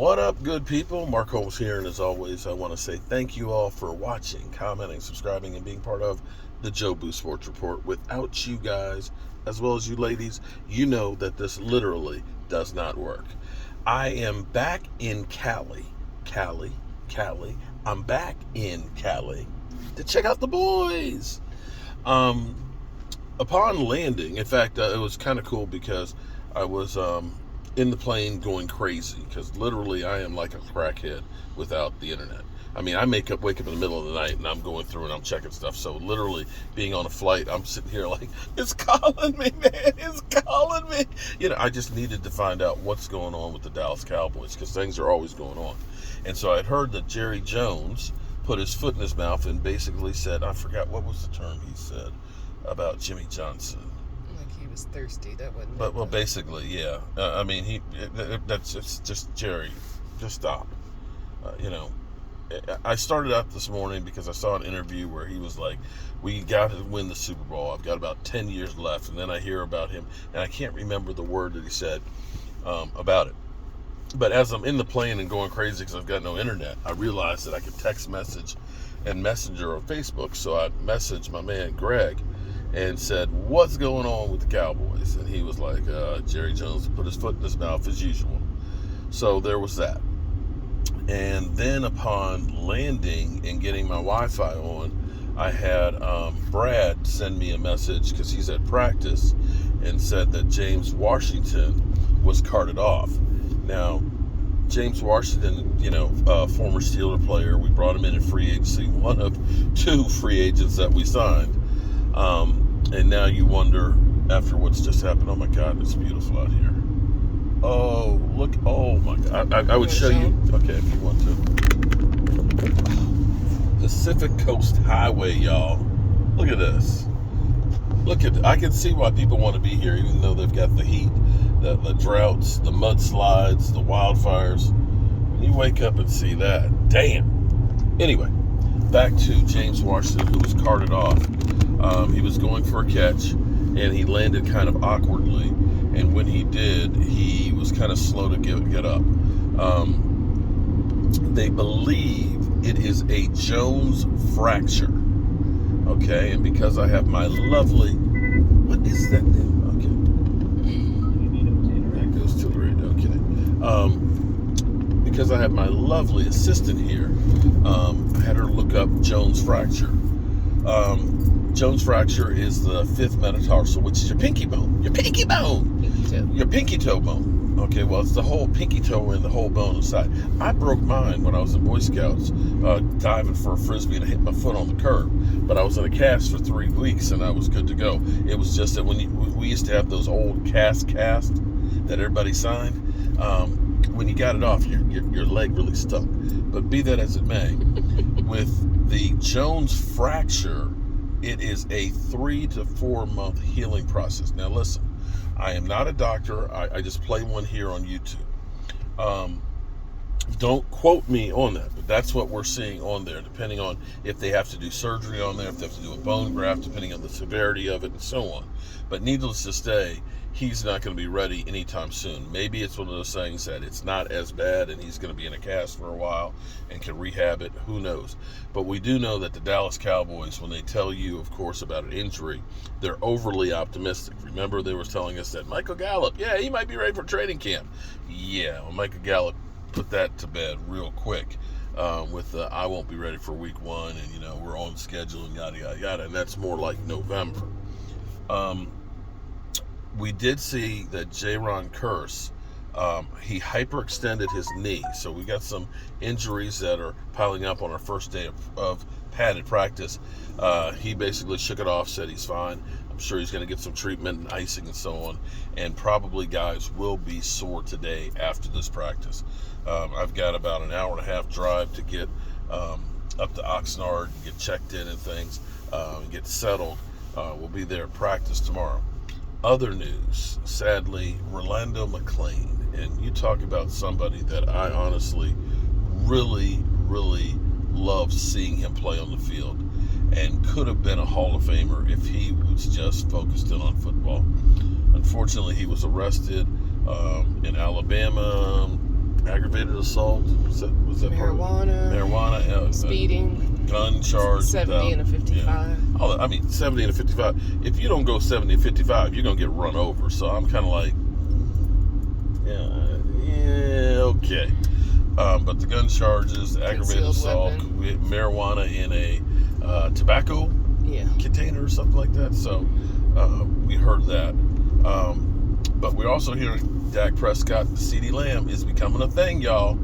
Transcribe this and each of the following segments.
What up, good people? Mark Holmes here, and as always, I want to say thank you all for watching, commenting, subscribing, and being part of the Joe Boo Sports Report. Without you guys, as well as you ladies, you know that this literally does not work. I am back in Cali. I'm back in Cali to check out the boys. Upon landing, in fact, it was kind of cool because I was in the plane going crazy because literally I am like a crackhead without the internet. I mean, I wake up in the middle of the night and I'm going through and I'm checking stuff. So literally being on a flight, I'm sitting here like, it's calling me, man. It's calling me. You know, I just needed to find out what's going on with the Dallas Cowboys because things are always going on. And so I'd heard that Jerry Jones put his foot in his mouth and basically said, I forgot what was the term he said about Jimmy Johnson. Like he was thirsty. That wasn't. But well, basically, yeah. I mean, it's just Jerry. Just stop. You know, I started out this morning because I saw an interview where he was like, "We got to win the Super Bowl. I've got about 10 years left." And then I hear about him, and I can't remember the word that he said about it. But as I'm in the plane and going crazy because I've got no internet, I realized that I could text message and Messenger on Facebook. So I messaged my man Greg and said, what's going on with the Cowboys? And he was like, Jerry Jones put his foot in his mouth as usual. So there was that. And then upon landing and getting my Wi-Fi on, I had Brad send me a message because he's at practice and said that James Washington was carted off. Now, James Washington, you know, former Steeler player, we brought him in free agency, one of two free agents that we signed. And now you wonder, after what's just happened, oh my God, it's beautiful out here. Oh, look, oh my God. I would show you, okay, if you want to. Pacific Coast Highway, y'all. Look at this. I can see why people want to be here, even though they've got the heat, the droughts, the mudslides, the wildfires. When you wake up and see that, damn. Anyway, back to James Washington, who was carted off. He was going for a catch, and he landed kind of awkwardly. And when he did, he was kind of slow to get up. They believe it is a Jones Fracture. Okay, and because I have my lovely, what is that thing? Okay, that goes to the radio. Okay, because I have my lovely assistant here, I had her look up Jones Fracture. Jones Fracture is the fifth metatarsal, which is your pinky bone. Your pinky bone. Pinky toe. Your pinky toe bone. Okay, well, it's the whole pinky toe and the whole bone inside. I broke mine when I was in Boy Scouts, diving for a Frisbee, and I hit my foot on the curb. But I was in a cast for 3 weeks, and I was good to go. It was just that when we used to have those old cast that everybody signed, when you got it off, your leg really stunk. But be that as it may, with the Jones Fracture, it is a 3 to 4 month healing process. Now listen, I am not a doctor. I just play one here on YouTube. Don't quote me on that, but that's what we're seeing on there, depending on if they have to do surgery on there, if they have to do a bone graft, depending on the severity of it and so on. But needless to say, he's not going to be ready anytime soon. Maybe it's one of those things that it's not as bad and he's going to be in a cast for a while and can rehab it. Who knows? But we do know that the Dallas Cowboys, when they tell you, of course, about an injury, they're overly optimistic. Remember, they were telling us that Michael Gallup, yeah, he might be ready for training camp. Yeah, well, Michael Gallup put that to bed real quick with I won't be ready for week 1 and, you know, we're on schedule and yada, yada, yada. And that's more like November. We did see that Jaron Kearse, he hyperextended his knee. So we got some injuries that are piling up on our first day of padded practice. He basically shook it off, said he's fine. I'm sure he's going to get some treatment and icing and so on. And probably guys will be sore today after this practice. I've got about an hour and a half drive to get up to Oxnard and get checked in and things, and get settled. We'll be there at practice tomorrow. Other news, sadly, Rolando McClain, and you talk about somebody that I honestly really, really love seeing him play on the field and could have been a Hall of Famer if he was just focused in on football. Unfortunately, he was arrested in Alabama, aggravated aggravated assault. Was that marijuana? Speeding. Gun charge. 70 and a 55. Yeah. Oh, I mean, 70 and a 55. If you don't go 70 and 55, you're going to get run over. So I'm kind of like, yeah, okay. But the gun charges, the aggravated assault, marijuana in a tobacco container or something like that. So we heard that. But we're also hearing Dak Prescott, CeeDee Lamb is becoming a thing, y'all.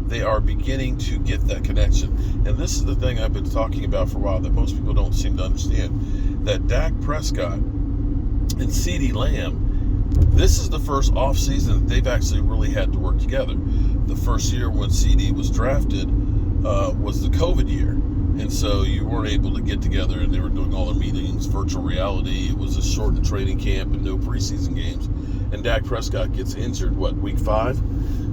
They are beginning to get that connection. And this is the thing I've been talking about for a while that most people don't seem to understand. That Dak Prescott and CeeDee Lamb, this is the first offseason that they've actually really had to work together. The first year when CD was drafted was the COVID year. And so you weren't able to get together, and they were doing all their meetings, virtual reality. It was a shortened training camp and no preseason games. And Dak Prescott gets injured, week 5?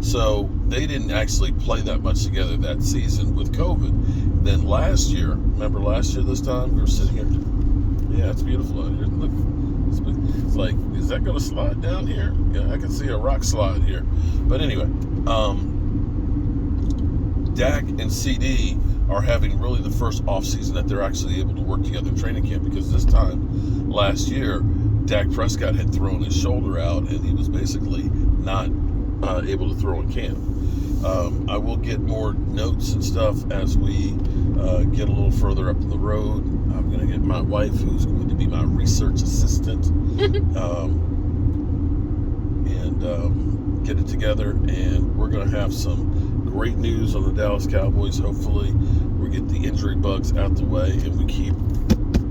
So they didn't actually play that much together that season with COVID. Then last year, remember last year this time, we were sitting here. Yeah, it's beautiful out here. Look, it's like, is that going to slide down here? Yeah, I can see a rock slide here. But anyway, Dak and CD are having really the first offseason that they're actually able to work together in training camp, because this time last year, Dak Prescott had thrown his shoulder out and he was basically not able to throw in camp. I will get more notes and stuff as we get a little further up in the road. I'm going to get my wife, who's going to be my research assistant, and get it together, and we're going to have some great news on the Dallas Cowboys. Hopefully we get the injury bugs out the way and we keep,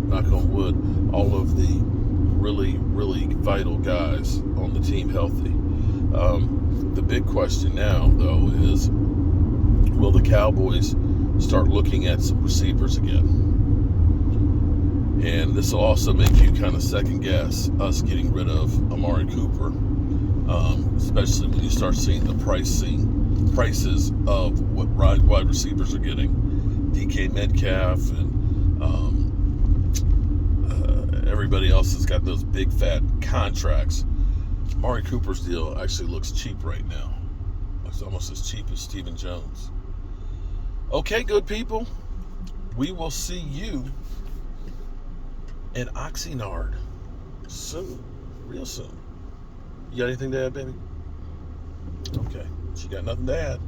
knock on wood, all of the really, really vital guys on the team healthy. The big question now, though, is will the Cowboys start looking at some receivers again? And this will also make you kind of second guess us getting rid of Amari Cooper, especially when you start seeing the prices of what wide receivers are getting. DK Metcalf and everybody else has got those big fat contracts. Amari Cooper's deal actually looks cheap right now. It's almost as cheap as Stephen Jones. Okay, good people. We will see you in Oxnard soon. Real soon. You got anything to add, baby? Okay. She got nothing to add.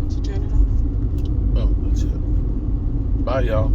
Did you turn it off? Oh, that's it. Bye, y'all.